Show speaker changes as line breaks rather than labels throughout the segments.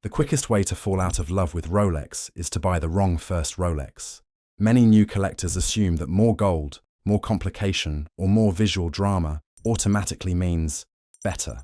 The quickest way to fall out of love with Rolex is to buy the wrong first Rolex. Many new collectors assume that more gold, more complication, or more visual drama automatically means better.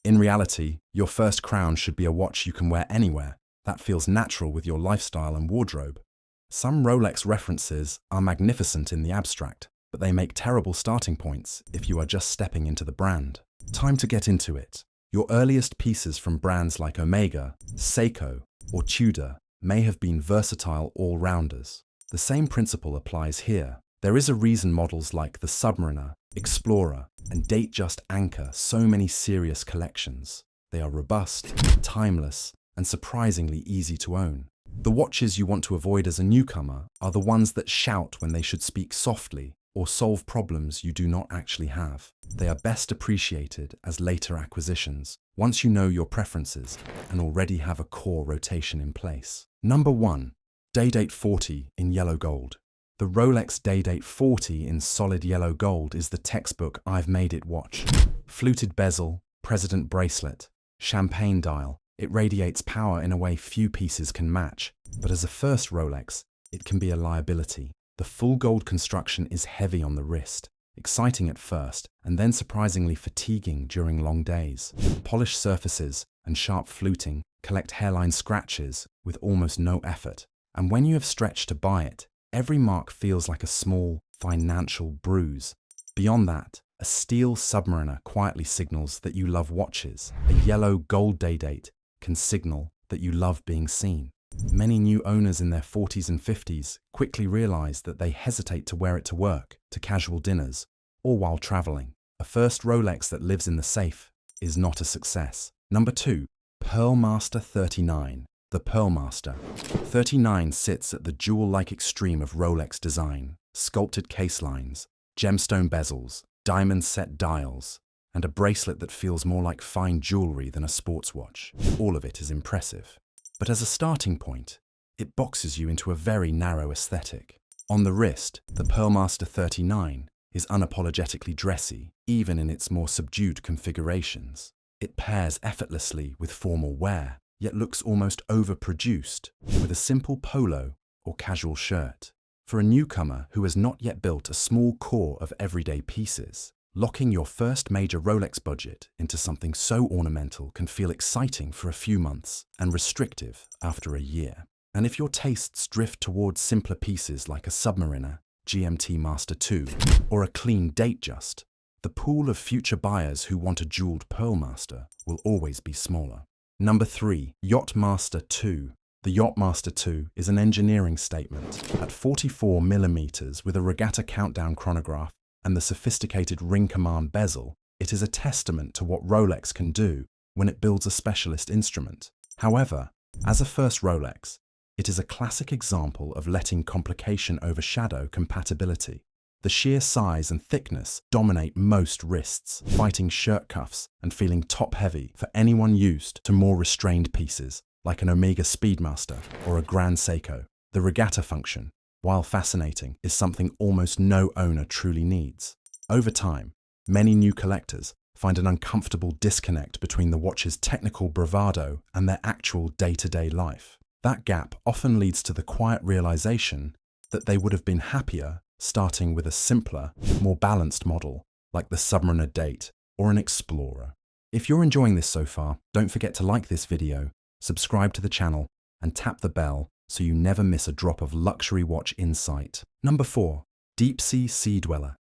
In reality, your first crown should be a watch you can wear anywhere. That feels natural with your lifestyle and wardrobe. Some Rolex references are magnificent in the abstract, but they make terrible starting points if you are just stepping into the brand. Time to get into it. Your earliest pieces from brands like Omega, Seiko, or Tudor may have been versatile all-rounders. The same principle applies here. There is a reason models like the Submariner, Explorer, and Datejust anchor so many serious collections. They are robust, timeless, and surprisingly easy to own. The watches you want to avoid as a newcomer are the ones that shout when they should speak softly or solve problems you do not actually have. They are best appreciated as later acquisitions, once you know your preferences and already have a core rotation in place. Number 1. Day-Date 40 in yellow gold. The Rolex Day-Date 40 in solid yellow gold is the textbook I've made it watch. Fluted bezel, president bracelet, champagne dial. It radiates power in a way few pieces can match, but as a first Rolex, it can be a liability. The full gold construction is heavy on the wrist, exciting at first, and then surprisingly fatiguing during long days. Polished surfaces and sharp fluting collect hairline scratches with almost no effort, and when you have stretched to buy it, every mark feels like a small financial bruise. Beyond that, a steel Submariner quietly signals that you love watches. A yellow gold day-date can signal that you love being seen. Many new owners in their 40s and 50s quickly realize that they hesitate to wear it to work, to casual dinners, or while traveling. A first Rolex that lives in the safe is not a success. Number 2. Pearlmaster 39. The Pearlmaster 39 sits at the jewel-like extreme of Rolex design. Sculpted case lines, gemstone bezels, diamond-set dials, and a bracelet that feels more like fine jewelry than a sports watch. All of it is impressive. But as a starting point, it boxes you into a very narrow aesthetic. On the wrist, the Pearlmaster 39 is unapologetically dressy, even in its more subdued configurations. It pairs effortlessly with formal wear, yet looks almost overproduced with a simple polo or casual shirt. For a newcomer who has not yet built a small core of everyday pieces, locking your first major Rolex budget into something so ornamental can feel exciting for a few months and restrictive after a year. And if your tastes drift towards simpler pieces like a Submariner, GMT Master 2, or a clean Datejust, the pool of future buyers who want a jeweled Pearlmaster will always be smaller. Number 3. Yacht-Master 2. The Yacht-Master 2 is an engineering statement. At 44 mm with a regatta countdown chronograph and the sophisticated ring command bezel, it is a testament to what Rolex can do when it builds a specialist instrument. However, as a first Rolex, it is a classic example of letting complication overshadow compatibility. The sheer size and thickness dominate most wrists, fighting shirt cuffs and feeling top-heavy for anyone used to more restrained pieces, like an Omega Speedmaster or a Grand Seiko. The regatta function, while fascinating, is something almost no owner truly needs. Over time, many new collectors find an uncomfortable disconnect between the watch's technical bravado and their actual day-to-day life. That gap often leads to the quiet realization that they would have been happier starting with a simpler, more balanced model like the Submariner Date or an Explorer. If you're enjoying this so far, don't forget to like this video, subscribe to the channel, and tap the bell so you never miss a drop of luxury watch insight. Number 4. Deepsea Sea-Dweller.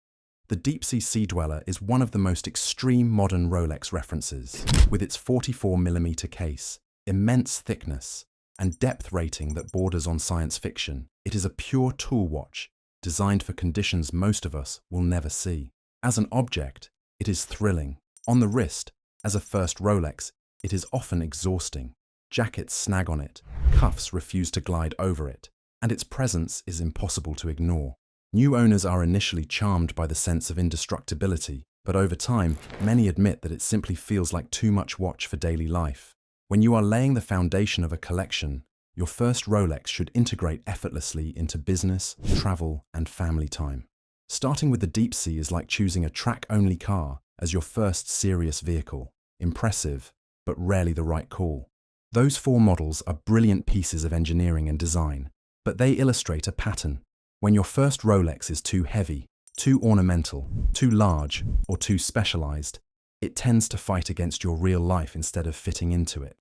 The Deepsea Sea-Dweller is one of the most extreme modern Rolex references. With its 44 mm case, immense thickness, and depth rating that borders on science fiction, it is a pure tool watch designed for conditions most of us will never see. As an object, it is thrilling. On the wrist, as a first Rolex, it is often exhausting. Jackets snag on it, cuffs refuse to glide over it, and its presence is impossible to ignore. New owners are initially charmed by the sense of indestructibility, but over time, many admit that it simply feels like too much watch for daily life. When you are laying the foundation of a collection, your first Rolex should integrate effortlessly into business, travel, and family time. Starting with the Deepsea is like choosing a track-only car as your first serious vehicle. Impressive, but rarely the right call. Those four models are brilliant pieces of engineering and design, but they illustrate a pattern. When your first Rolex is too heavy, too ornamental, too large, or too specialized, it tends to fight against your real life instead of fitting into it.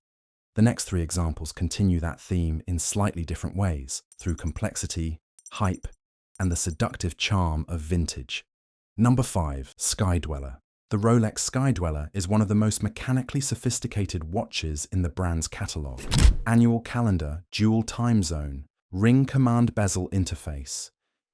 The next three examples continue that theme in slightly different ways, through complexity, hype, and the seductive charm of vintage. Number 5. Sky-Dweller. The Rolex Sky-Dweller is one of the most mechanically sophisticated watches in the brand's catalogue. Annual calendar, dual time zone, ring command bezel interface.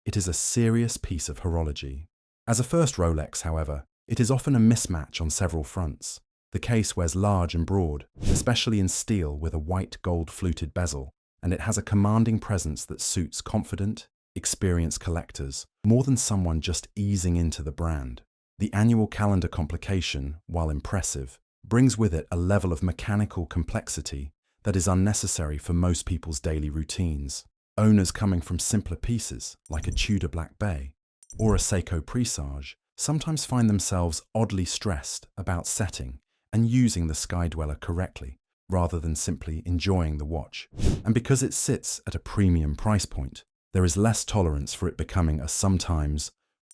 It is a serious piece of horology. As a first Rolex, however, it is often a mismatch on several fronts. The case wears large and broad, especially in steel with a white gold fluted bezel, and it has a commanding presence that suits confident, experienced collectors more than someone just easing into the brand. The annual calendar complication, while impressive, brings with it a level of mechanical complexity that is unnecessary for most people's daily routines. Owners coming from simpler pieces, like a Tudor Black Bay or a Seiko Presage, sometimes find themselves oddly stressed about setting and using the Sky-Dweller correctly, rather than simply enjoying the watch. And because it sits at a premium price point, there is less tolerance for it becoming a sometimes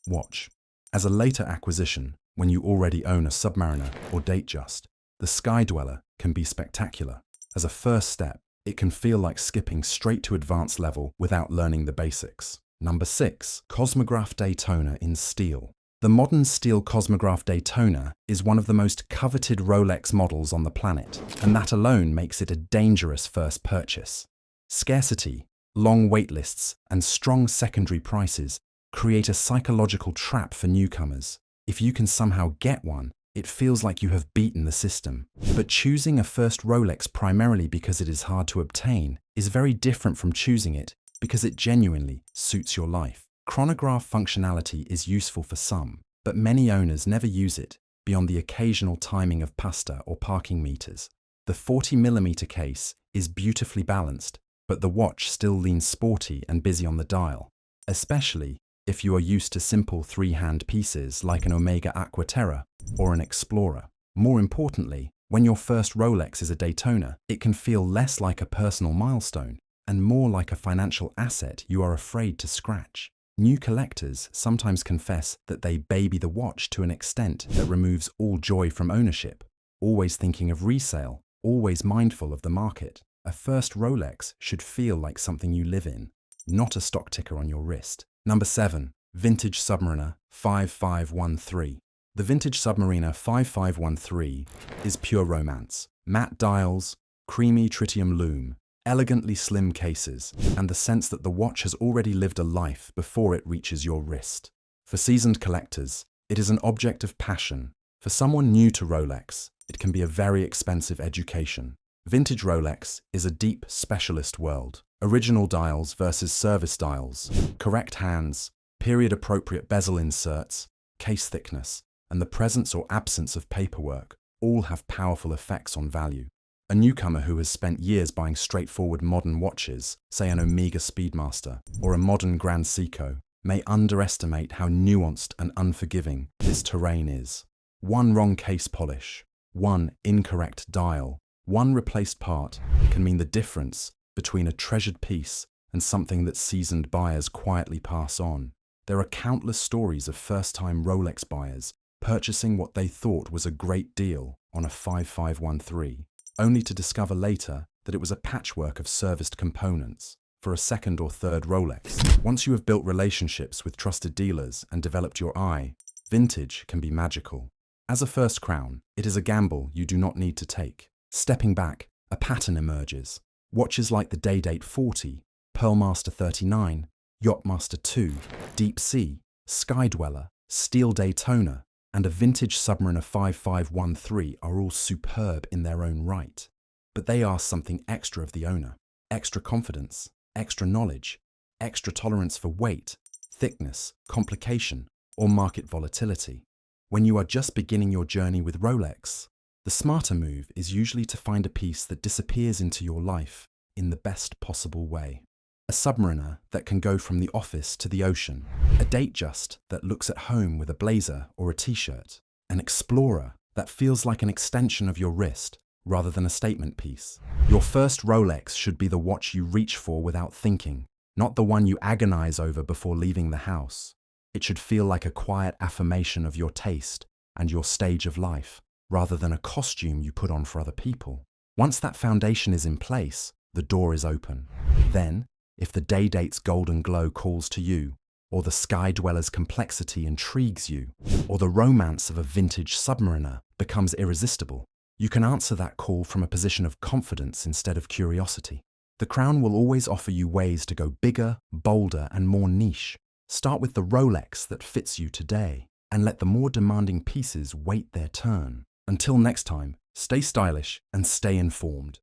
watch. As a later acquisition, when you already own a Submariner or Datejust, the Sky-Dweller can be spectacular. As a first step, it can feel like skipping straight to advanced level without learning the basics. Number 6. Cosmograph Daytona in steel. The modern steel Cosmograph Daytona is one of the most coveted Rolex models on the planet, and that alone makes it a dangerous first purchase. Scarcity, long wait lists, and strong secondary prices create a psychological trap for newcomers. If you can somehow get one, it feels like you have beaten the system. But choosing a first Rolex primarily because it is hard to obtain is very different from choosing it because it genuinely suits your life. Chronograph functionality is useful for some, but many owners never use it beyond the occasional timing of pasta or parking meters. The 40mm case is beautifully balanced, but the watch still leans sporty and busy on the dial, especially if you are used to simple three-hand pieces like an Omega Aquaterra or an Explorer. More importantly, when your first Rolex is a Daytona, it can feel less like a personal milestone and more like a financial asset you are afraid to scratch. New collectors sometimes confess that they baby the watch to an extent that removes all joy from ownership, always thinking of resale, always mindful of the market. A first Rolex should feel like something you live in, not a stock ticker on your wrist. Number 7. Vintage Submariner 5513. The Vintage Submariner 5513 is pure romance. Matte dials, creamy tritium lume, elegantly slim cases, and the sense that the watch has already lived a life before it reaches your wrist. For seasoned collectors, it is an object of passion. For someone new to Rolex, it can be a very expensive education. Vintage Rolex is a deep, specialist world. Original dials versus service dials, correct hands, period-appropriate bezel inserts, case thickness, and the presence or absence of paperwork all have powerful effects on value. A newcomer who has spent years buying straightforward modern watches, say an Omega Speedmaster or a modern Grand Seiko, may underestimate how nuanced and unforgiving this terrain is. One wrong case polish, one incorrect dial, one replaced part can mean the difference between a treasured piece and something that seasoned buyers quietly pass on. There are countless stories of first-time Rolex buyers purchasing what they thought was a great deal on a 5513, only to discover later that it was a patchwork of serviced components for a second or third Rolex. Once you have built relationships with trusted dealers and developed your eye, vintage can be magical. As a first crown, it is a gamble you do not need to take. Stepping back, a pattern emerges. Watches like the Day-Date 40, Pearlmaster 39, Yacht-Master 2, Deepsea, Sky-Dweller, Steel Daytona, and a vintage Submariner 5513 are all superb in their own right. But they ask something extra of the owner. Extra confidence, extra knowledge, extra tolerance for weight, thickness, complication, or market volatility. When you are just beginning your journey with Rolex, the smarter move is usually to find a piece that disappears into your life in the best possible way. A Submariner that can go from the office to the ocean, a Datejust that looks at home with a blazer or a t-shirt, an Explorer that feels like an extension of your wrist, rather than a statement piece. Your first Rolex should be the watch you reach for without thinking, not the one you agonize over before leaving the house. It should feel like a quiet affirmation of your taste and your stage of life, rather than a costume you put on for other people. Once that foundation is in place, the door is open. Then, if the day-date's golden glow calls to you, or the sky dweller's complexity intrigues you, or the romance of a vintage Submariner becomes irresistible, you can answer that call from a position of confidence instead of curiosity. The crown will always offer you ways to go bigger, bolder, and more niche. Start with the Rolex that fits you today, and let the more demanding pieces wait their turn. Until next time, stay stylish and stay informed.